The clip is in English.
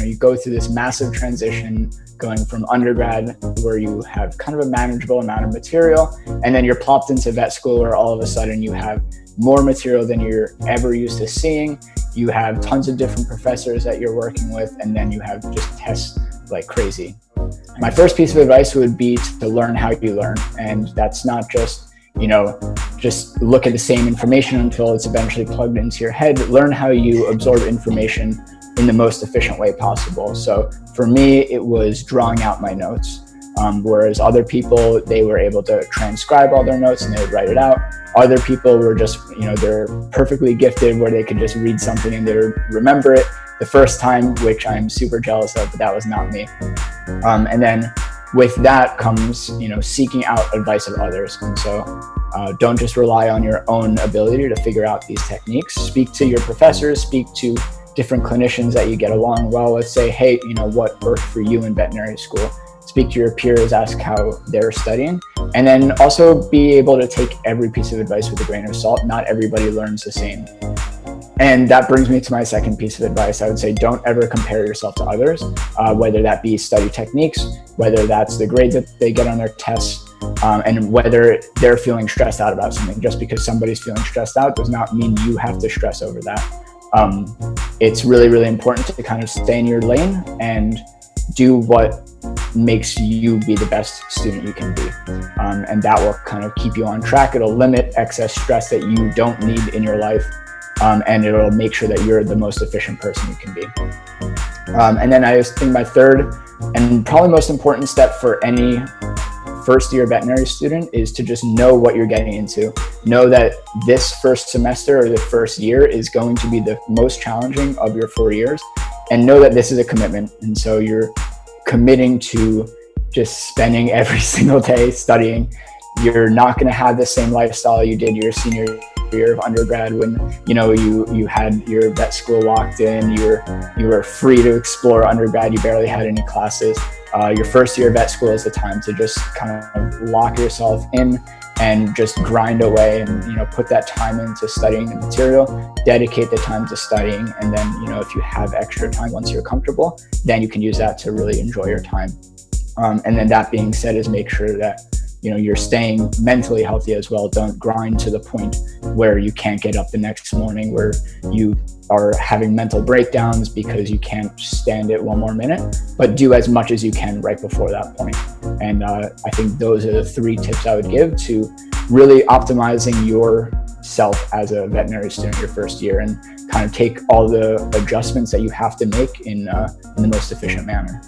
you go through this massive transition going from undergrad where you have kind of a manageable amount of material, and then you're plopped into vet school where all of a sudden you have more material than you're ever used to seeing. You have tons of different professors that you're working with, and then you have just tests like crazy. My first piece of advice would be to learn how you learn. And that's not just, just look at the same information until it's eventually plugged into your head. Learn how you absorb information in the most efficient way possible. So for me, it was drawing out my notes. Whereas other people, they were able to transcribe all their notes and they would write it out. Other people were just, they're perfectly gifted where they could just read something and they would remember it the first time, which I'm super jealous of, but that was not me. And then with that comes, seeking out advice of others. And so don't just rely on your own ability to figure out these techniques. Speak to your professors, speak to different clinicians that you get along well with. Say, hey, what worked for you in veterinary school? Speak to your peers, ask how they're studying, and then also be able to take every piece of advice with a grain of salt. Not everybody learns the same. And that brings me to my second piece of advice. I would say don't ever compare yourself to others, whether that be study techniques, whether that's the grades that they get on their tests, and whether they're feeling stressed out about something. Just because somebody's feeling stressed out does not mean you have to stress over that. It's really, really important to kind of stay in your lane and do what makes you be the best student you can be. And that will kind of keep you on track. It'll limit excess stress that you don't need in your life. And it'll make sure that you're the most efficient person you can be. And then I just think my third and probably most important step for any first year veterinary student is to just know what you're getting into. Know that this first semester or the first year is going to be the most challenging of your 4 years, and know that this is a commitment. And so you're committing to just spending every single day studying. You're not going to have the same lifestyle you did your senior year of undergrad when you had your vet school locked in. You were free to explore undergrad. You barely had any classes. Your first year of vet school is the time to just kind of lock yourself in and just grind away and put that time into studying the material, dedicate the time to studying, and then if you have extra time once you're comfortable, then you can use that to really enjoy your time. And then that being said, is make sure that you're staying mentally healthy as well. Don't grind to the point where you can't get up the next morning, where you are having mental breakdowns because you can't stand it one more minute, but do as much as you can right before that point. And I think those are the 3 tips I would give to really optimizing yourself as a veterinary student your first year, and kind of take all the adjustments that you have to make in the most efficient manner.